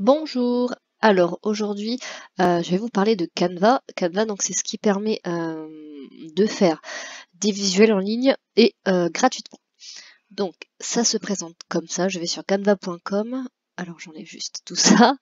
Bonjour. Alors aujourd'hui, je vais vous parler de Canva. Canva, donc c'est ce qui permet de faire des visuels en ligne et gratuitement. Donc ça se présente comme ça. Je vais sur canva.com. Alors j'enlève juste tout ça.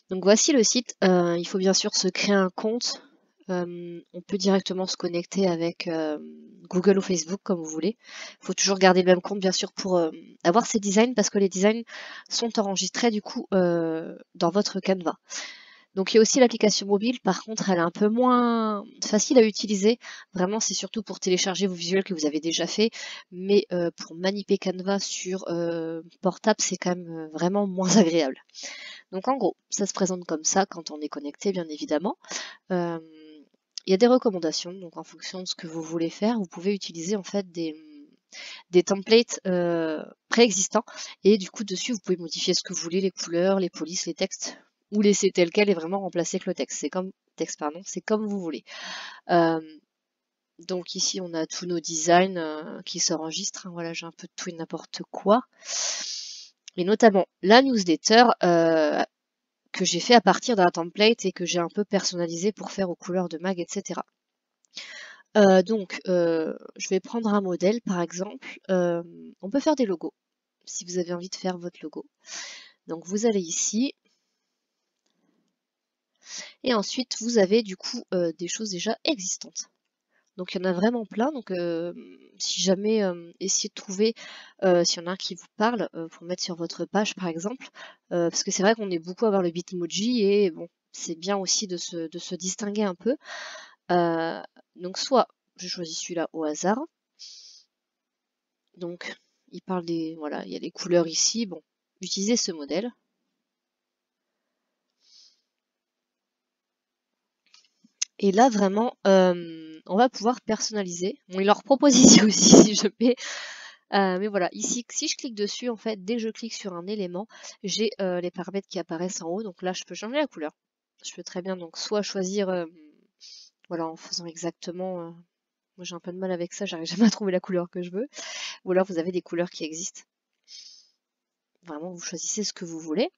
Donc voici le site. Il faut bien sûr se créer un compte. On peut directement se connecter avec Google ou Facebook comme vous voulez. Il faut toujours garder le même compte bien sûr pour avoir ces designs parce que les designs sont enregistrés du coup dans votre Canva. Donc il y a aussi l'application mobile, par contre elle est un peu moins facile à utiliser. Vraiment c'est surtout pour télécharger vos visuels que vous avez déjà fait, mais pour manipuler Canva sur portable c'est quand même vraiment moins agréable. Donc en gros, ça se présente comme ça quand on est connecté bien évidemment. Euh, il y a des recommandations, donc en fonction de ce que vous voulez faire, vous pouvez utiliser en fait des templates préexistants et du coup dessus vous pouvez modifier ce que vous voulez, les couleurs, les polices, les textes, ou laisser tel quel et vraiment remplacer que le texte. C'est comme vous voulez. Euh, donc ici on a tous nos designs qui s'enregistrent. Hein, voilà, j'ai un peu de tout et n'importe quoi. Et notamment la newsletter que j'ai fait à partir d'un template et que j'ai un peu personnalisé pour faire aux couleurs de mag, etc. Je vais prendre un modèle par exemple. On peut faire des logos si vous avez envie de faire votre logo. Donc vous allez ici et ensuite vous avez du coup des choses déjà existantes. Donc il y en a vraiment plein. Donc si jamais essayez de trouver s'il y en a un qui vous parle pour mettre sur votre page par exemple, parce que c'est vrai qu'on est beaucoup à avoir le Bitmoji et bon c'est bien aussi de se distinguer un peu. Euh, donc soit je choisis celui-là au hasard. Donc il parle des voilà il y a les couleurs ici. Bon utilisez ce modèle. Et là, vraiment, on va pouvoir personnaliser. Bon, il leur propose ici aussi, si je mets. Mais voilà, ici, si je clique dessus, en fait, dès que je clique sur un élément, j'ai les paramètres qui apparaissent en haut. Donc là, je peux changer la couleur. Je peux très bien, donc, soit choisir, voilà, en faisant exactement. Moi, j'ai un peu de mal avec ça, j'arrive jamais à trouver la couleur que je veux. Ou alors, vous avez des couleurs qui existent. Vraiment, vous choisissez ce que vous voulez.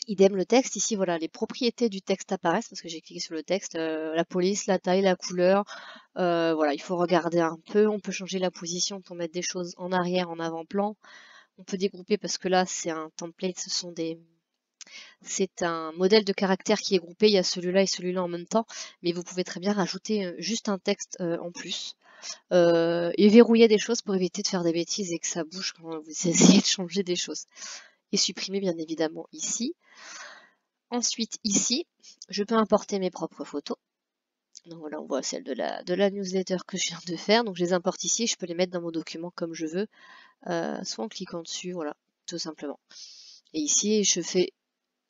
Idem le texte, ici voilà, les propriétés du texte apparaissent parce que j'ai cliqué sur le texte, la police, la taille, la couleur, voilà, il faut regarder un peu, on peut changer la position pour mettre des choses en arrière, en avant-plan, on peut dégrouper parce que là c'est un template, c'est un modèle de caractère qui est groupé, il y a celui-là et celui-là en même temps, mais vous pouvez très bien rajouter juste un texte en plus. Et verrouiller des choses pour éviter de faire des bêtises et que ça bouge quand vous essayez de changer des choses. Et supprimer bien évidemment ici. Ensuite, ici, je peux importer mes propres photos. Donc voilà, on voit celle de la newsletter que je viens de faire. Donc je les importe ici, je peux les mettre dans mon document comme je veux, soit en cliquant dessus, voilà, tout simplement. Et ici, je fais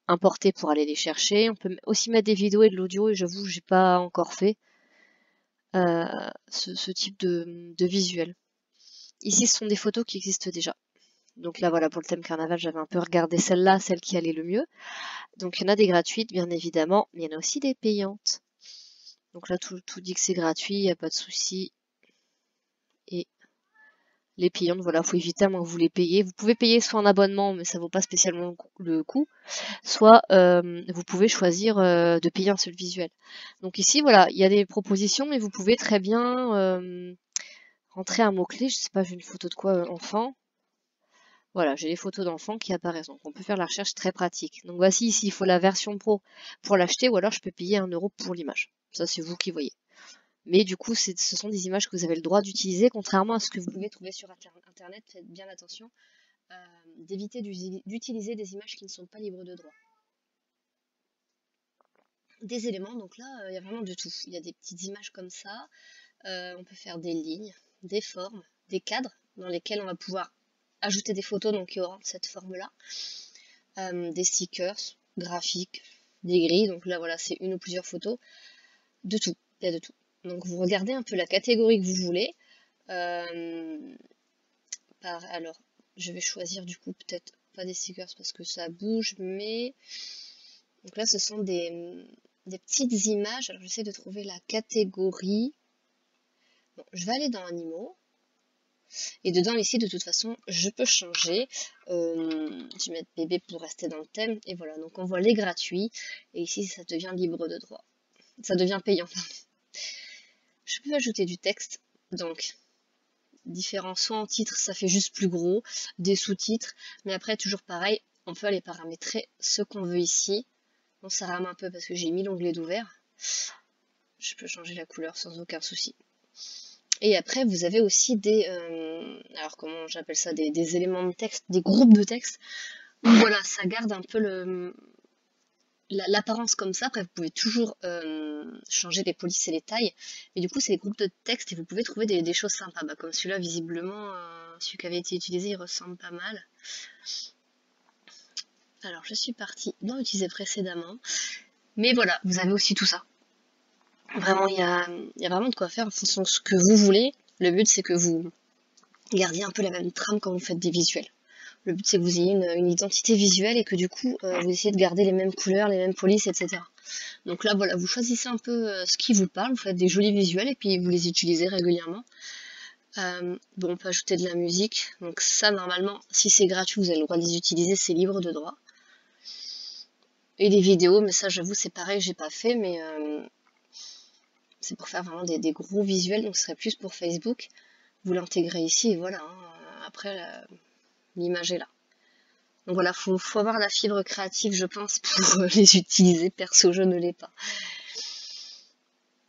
importer pour aller les chercher. On peut aussi mettre des vidéos et de l'audio, et j'avoue, j'ai pas encore fait ce type de visuel. Ici, ce sont des photos qui existent déjà. Donc là, voilà, pour le thème carnaval, j'avais un peu regardé celle-là, celle qui allait le mieux. Donc il y en a des gratuites, bien évidemment, mais il y en a aussi des payantes. Donc là, tout dit que c'est gratuit, il n'y a pas de souci. Et les payantes, voilà, faut éviter à moins que vous les payez. Vous pouvez payer soit en abonnement, mais ça vaut pas spécialement le coup, soit vous pouvez choisir de payer un seul visuel. Donc ici, voilà, il y a des propositions, mais vous pouvez très bien rentrer un mot-clé. Je sais pas, j'ai une photo de quoi, enfant. Voilà, j'ai les photos d'enfants qui apparaissent. Donc on peut faire la recherche très pratique. Donc voici ici, il faut la version pro pour l'acheter, ou alors je peux payer 1 € pour l'image. Ça, c'est vous qui voyez. Mais du coup, ce sont des images que vous avez le droit d'utiliser, contrairement à ce que vous pouvez trouver sur Internet. Faites bien attention d'éviter d'utiliser des images qui ne sont pas libres de droit. Des éléments, donc là, il y a vraiment de tout. Il y a des petites images comme ça. On peut faire des lignes, des formes, des cadres dans lesquels on va pouvoir ajouter des photos donc qui auront cette forme-là. Des stickers graphiques, des grilles. Donc là, voilà, c'est une ou plusieurs photos. De tout, il y a de tout. Donc vous regardez un peu la catégorie que vous voulez. Alors, je vais choisir du coup peut-être pas des stickers parce que ça bouge, mais donc là ce sont des petites images. Alors j'essaie de trouver la catégorie. Bon, je vais aller dans animaux. Et dedans ici, de toute façon, je peux changer. Je vais mettre bébé pour rester dans le thème. Et voilà, donc on voit les gratuits. Et ici, ça devient libre de droit. Ça devient payant, pardon. Je peux ajouter du texte. Donc, différents, soit en titre, ça fait juste plus gros, des sous-titres. Mais après, toujours pareil, on peut aller paramétrer ce qu'on veut ici. Bon, ça rame un peu parce que j'ai mis l'onglet d'ouvert. Je peux changer la couleur sans aucun souci. Et après, vous avez aussi des, alors comment j'appelle ça, des éléments de texte, des groupes de texte, où voilà, ça garde un peu l'apparence comme ça. Après, vous pouvez toujours changer les polices et les tailles, mais du coup, c'est des groupes de texte et vous pouvez trouver des choses sympas. Bah, comme celui-là, visiblement, celui qui avait été utilisé, il ressemble pas mal. Alors, je suis partie dans l'utiliser précédemment, mais voilà, vous avez aussi tout ça. Vraiment, il y a vraiment de quoi faire en fonction de ce que vous voulez. Le but, c'est que vous gardiez un peu la même trame quand vous faites des visuels. Le but, c'est que vous ayez une identité visuelle et que du coup, vous essayez de garder les mêmes couleurs, les mêmes polices, etc. Donc là, voilà, vous choisissez un peu ce qui vous parle, vous faites des jolis visuels et puis vous les utilisez régulièrement. Bon, on peut ajouter de la musique. Donc ça, normalement, si c'est gratuit, vous avez le droit de les utiliser, c'est libre de droit. Et les vidéos, mais ça, j'avoue, c'est pareil, j'ai pas fait, mais c'est pour faire vraiment des gros visuels, donc ce serait plus pour Facebook. Vous l'intégrez ici et voilà. Après, l'image est là. Donc voilà, faut avoir la fibre créative, je pense, pour les utiliser. Perso, je ne l'ai pas.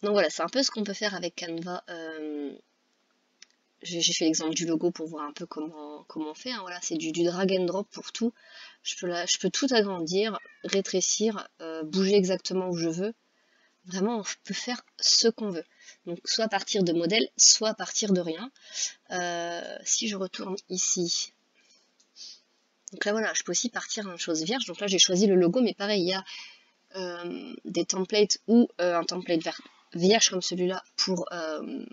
Donc voilà, c'est un peu ce qu'on peut faire avec Canva. J'ai fait l'exemple du logo pour voir un peu comment on fait. Hein. Voilà, c'est du drag and drop pour tout. Je peux tout agrandir, rétrécir, bouger exactement où je veux. Vraiment, on peut faire ce qu'on veut. Donc, soit à partir de modèles, soit à partir de rien. Si je retourne ici, donc là, voilà, je peux aussi partir d'une chose vierge. Donc là, j'ai choisi le logo, mais pareil, il y a des templates ou un template vierge comme celui-là pour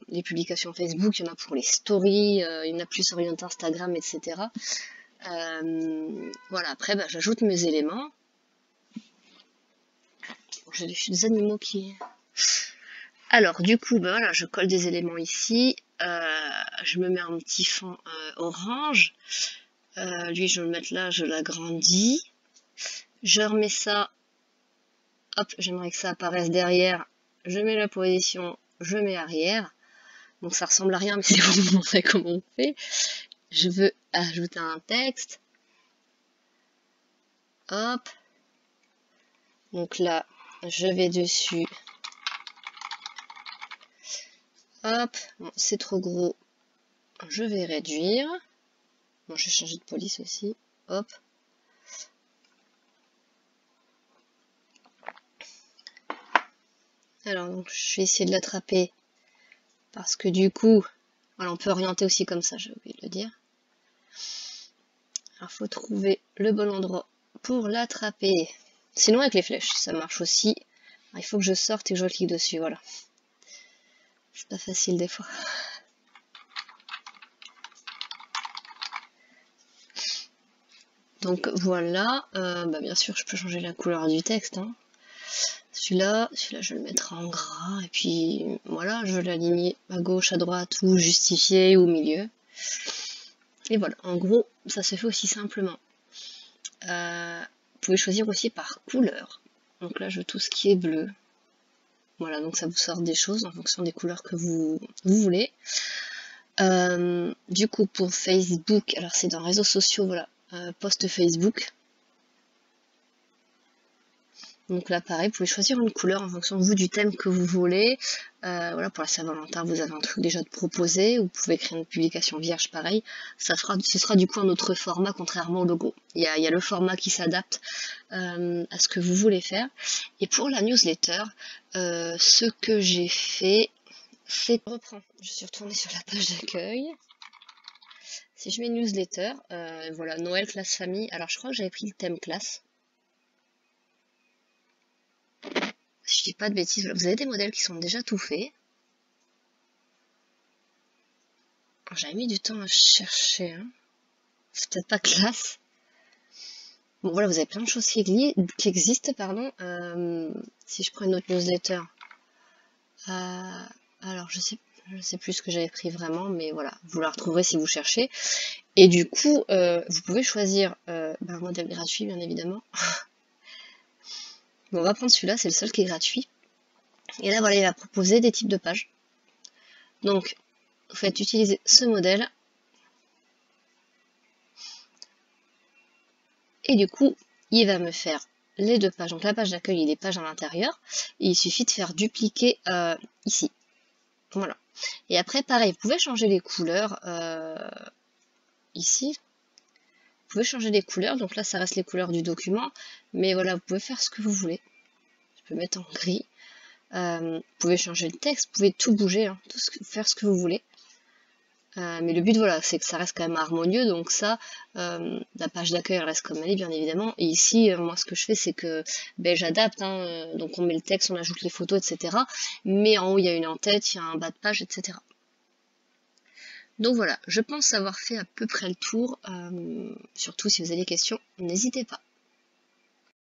les publications Facebook. Il y en a pour les stories, il y en a plus orienté Instagram, etc. Voilà, après, bah, j'ajoute mes éléments. J'ai des animaux qui... Alors, du coup, ben voilà, je colle des éléments ici. Je me mets un petit fond orange. Lui, je vais le mettre là, je l'agrandis. Je remets ça. Hop, j'aimerais que ça apparaisse derrière. Je mets la position, je mets arrière. Donc ça ressemble à rien, mais c'est pour vous montrer comment on fait. Je veux ajouter un texte. Hop. Donc là, je vais dessus. Hop, bon, c'est trop gros. Je vais réduire. Bon, je vais changer de police aussi. Hop. Alors, donc, je vais essayer de l'attraper. Parce que du coup, voilà, on peut orienter aussi comme ça, j'ai oublié de le dire. Alors, il faut trouver le bon endroit pour l'attraper. Sinon, avec les flèches, ça marche aussi. Alors, il faut que je sorte et que je clique dessus, voilà. C'est pas facile des fois. Donc voilà, bah bien sûr je peux changer la couleur du texte. Hein. Celui-là, je vais le mettre en gras et puis voilà, je vais l'aligner à gauche, à droite ou justifier ou au milieu. Et voilà, en gros, ça se fait aussi simplement. Vous pouvez choisir aussi par couleur. Donc là, je veux tout ce qui est bleu. Voilà, donc ça vous sort des choses en fonction des couleurs que vous voulez. Du coup, pour Facebook, alors c'est dans réseaux sociaux, voilà, post Facebook. Donc là, pareil, vous pouvez choisir une couleur en fonction vous du thème que vous voulez. Voilà, pour la Saint-Valentin, vous avez un truc déjà de proposé. Vous pouvez créer une publication vierge, pareil. Ce sera du coup un autre format, contrairement au logo. Il y a le format qui s'adapte à ce que vous voulez faire. Et pour la newsletter, ce que j'ai fait, c'est... Je suis retournée sur la page d'accueil. Si je mets newsletter, voilà, Noël, classe, famille. Alors, je crois que j'avais pris le thème classe. Si je dis pas de bêtises, vous avez des modèles qui sont déjà tout faits. J'avais mis du temps à chercher. Hein. C'est peut-être pas classe. Bon voilà, vous avez plein de choses qui existent, pardon. Si je prends une autre newsletter. Alors je sais, Je sais plus ce que j'avais pris vraiment, mais voilà, vous la retrouverez si vous cherchez. Et du coup, vous pouvez choisir un modèle gratuit, bien évidemment. Bon, on va prendre celui-là, c'est le seul qui est gratuit. Et là, voilà, il va proposer des types de pages. Donc, vous faites utiliser ce modèle. Et du coup, il va me faire les deux pages. Donc la page d'accueil et les pages à l'intérieur. Et il suffit de faire dupliquer ici. Voilà. Et après, pareil, vous pouvez changer les couleurs ici. Vous pouvez changer les couleurs. Donc là, ça reste les couleurs du document. Mais voilà, vous pouvez faire ce que vous voulez. Je peux mettre en gris. Vous pouvez changer le texte. Vous pouvez tout bouger, hein, faire ce que vous voulez. Mais le but, voilà, c'est que ça reste quand même harmonieux, donc ça, la page d'accueil reste comme elle est, bien évidemment. Et ici, moi, ce que je fais, c'est que j'adapte, hein, donc on met le texte, on ajoute les photos, etc. Mais en haut, il y a une en-tête, il y a un bas de page, etc. Donc voilà, je pense avoir fait à peu près le tour. Surtout si vous avez des questions, n'hésitez pas.